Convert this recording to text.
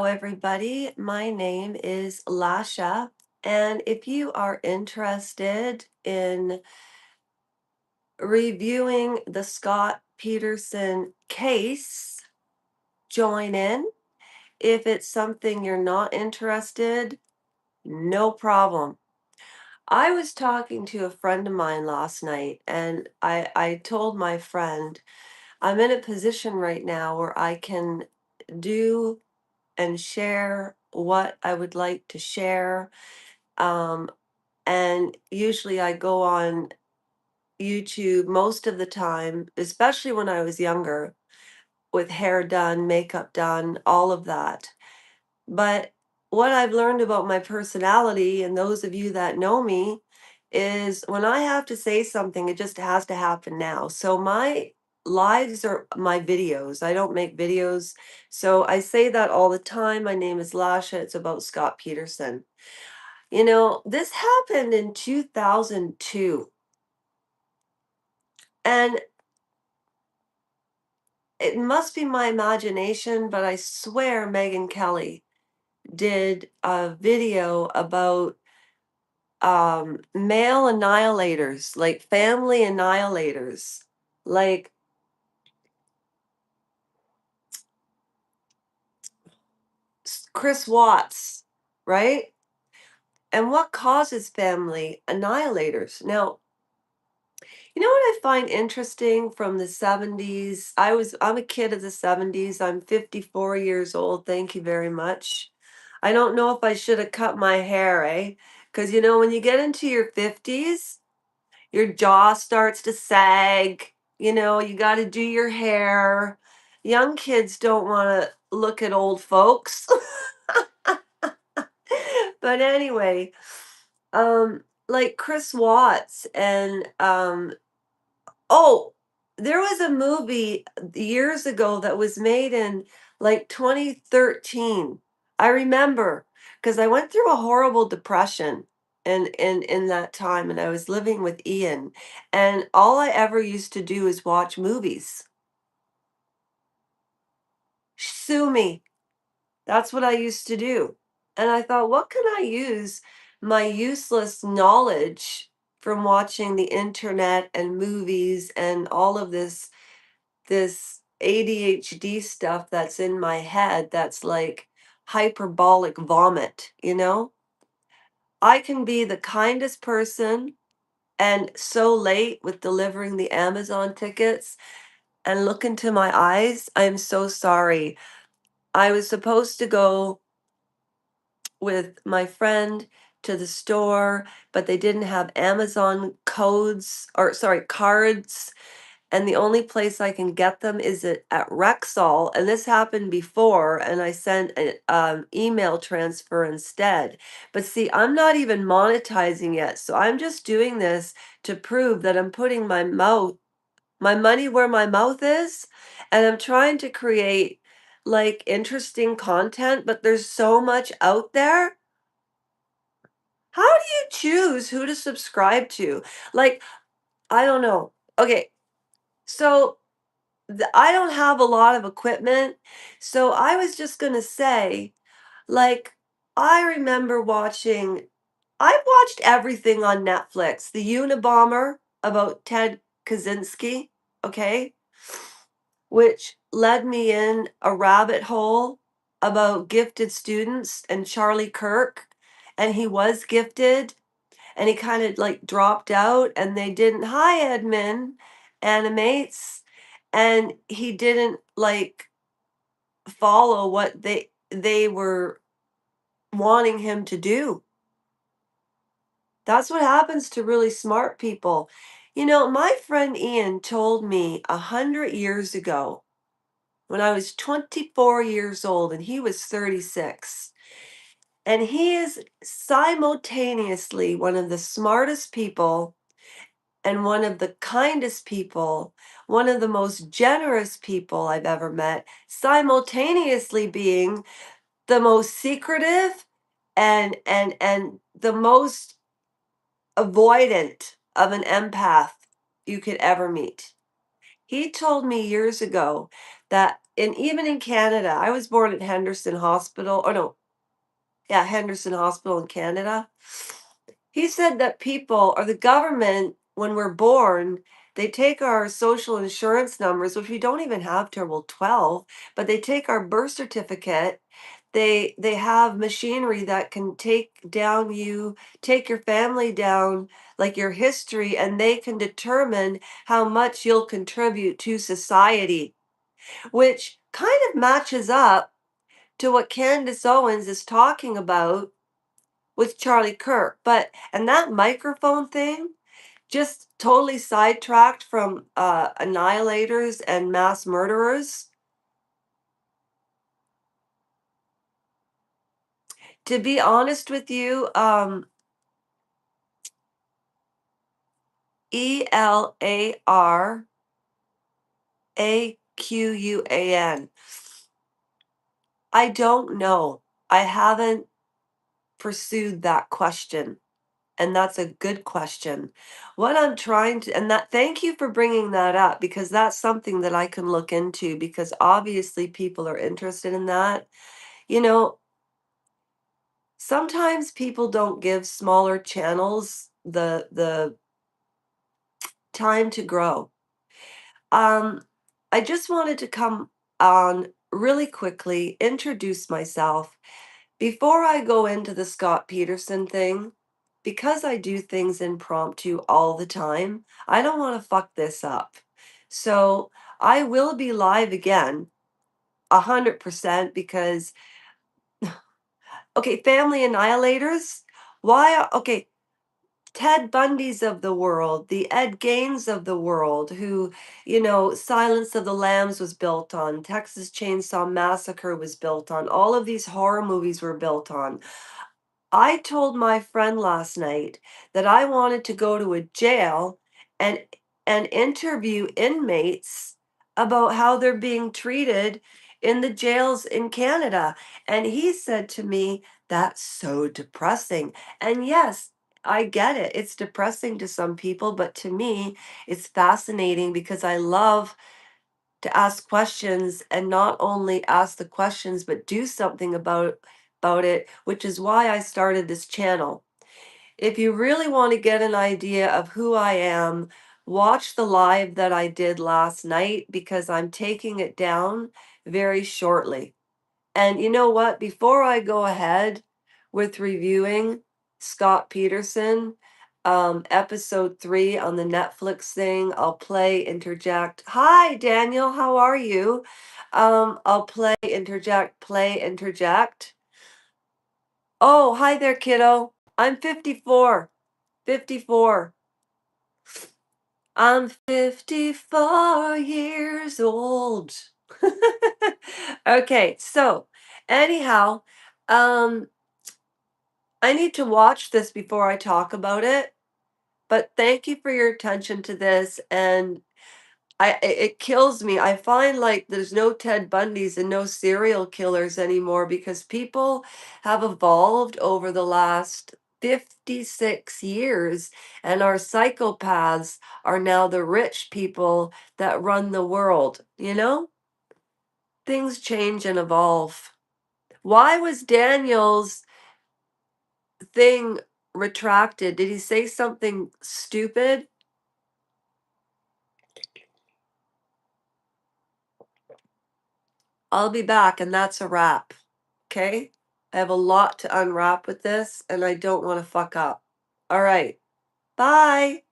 Everybody. My name is Lasha, and if you are interested in reviewing the Scott Peterson case, join in. If it's something you're not interested, no problem. I was talking to a friend of mine last night, and I told my friend, I'm in a position right now where I can do and share what I would like to share. Um, and usually I go on YouTube most of the time, especially when I was younger, with hair done, makeup done, all of that. But what I've learned about my personality, and those of you that know me, is when I have to say something, it just has to happen now. So my lives are my videos. I don't make videos. So I say that all the time. My name is Lasha. It's about Scott Peterson. This happened in 2002. And it must be my imagination, but I swear Megyn Kelly did a video about male annihilators, like family annihilators, like Chris Watts, right? And what causes family annihilators? Now, you know what I find interesting from the 70s? I'm a kid of the 70s. I'm 54 years old. Thank you very much. I don't know if I should have cut my hair, eh? Because when you get into your 50s, your jaw starts to sag. You got to do your hair. Young kids don't want to look at old folks. But anyway, like Chris Watts and oh, there was a movie years ago that was made in like 2013. I remember because I went through a horrible depression in that time, and I was living with Ian, and all I ever used to do is watch movies. Sue me. That's what I used to do. And I thought, what can I use my useless knowledge from watching the internet and movies and all of this ADHD stuff that's in my head that's like hyperbolic vomit, you know? I can be the kindest person and so late with delivering the Amazon tickets and look into my eyes. I am so sorry. I was supposed to go with my friend to the store, but they didn't have Amazon codes or sorry, cards, and the only place I can get them is at Rexall. And this happened before, and I sent an email transfer instead. But see, I'm not even monetizing yet, so I'm just doing this to prove that I'm putting my money where my mouth is, and I'm trying to create like interesting content, but there's so much out there. How do you choose who to subscribe to? Like, I don't know. Okay, so I don't have a lot of equipment, so I was just gonna say, like, I remember I've watched everything on Netflix. The Unabomber about Ted Kaczynski, okay, which led me in a rabbit hole about gifted students and Charlie Kirk, and he was gifted, and he kind of like dropped out, and they didn't hi admin animates, and he didn't like follow what they were wanting him to do. That's what happens to really smart people. My friend Ian told me 100 years ago when I was 24 years old and he was 36. And he is simultaneously one of the smartest people and one of the kindest people, one of the most generous people I've ever met, simultaneously being the most secretive and the most avoidant of an empath you could ever meet. He told me years ago that and even in Canada, I was born at Henderson Hospital. Oh no, yeah, Henderson Hospital in Canada. He said that people or the government, when we're born, they take our social insurance numbers, which we don't even have till we're 12, but they take our birth certificate. They have machinery that can take your family down, like your history, and they can determine how much you'll contribute to society, which kind of matches up to what Candace Owens is talking about with Charlie Kirk. But and that microphone thing just totally sidetracked from annihilators and mass murderers. To be honest with you, Elaраquan. I don't know. I haven't pursued that question. And that's a good question. What I'm trying to, and that, thank you for bringing that up because that's something that I can look into because obviously people are interested in that. You know, sometimes people don't give smaller channels the time to grow. Um, I just wanted to come on really quickly, introduce myself before I go into the Scott Peterson thing, because I do things impromptu all the time, I don't want to fuck this up. So I will be live again, 100%, because, okay, family annihilators. Okay, Ted Bundy's of the world, the Ed Gaines of the world, who, Silence of the Lambs was built on, Texas Chainsaw Massacre was built on, all of these horror movies were built on. I told my friend last night that I wanted to go to a jail and interview inmates about how they're being treated in the jails in Canada. And he said to me, "That's so depressing." And yes, I get it. It's depressing to some people, but to me, it's fascinating because I love to ask questions and not only ask the questions but do something about it, which is why I started this channel. If you really want to get an idea of who I am, watch the live that I did last night because I'm taking it down very shortly. And you know what? Before I go ahead with reviewing Scott Peterson, episode 3 on the Netflix thing, I'll play interject. Hi, Daniel, how are you? I'll play interject. Oh, hi there, kiddo. I'm 54. 54. I'm 54 years old. Okay, so anyhow, um, I need to watch this before I talk about it, but thank you for your attention to this. And it kills me. I find like there's no Ted Bundys and no serial killers anymore because people have evolved over the last 56 years, and our psychopaths are now the rich people that run the world. Things change and evolve. Why was Daniel's thing retracted? Did he say something stupid? I'll be back, and that's a wrap. Okay? I have a lot to unwrap with this, and I don't want to fuck up. All right. Bye.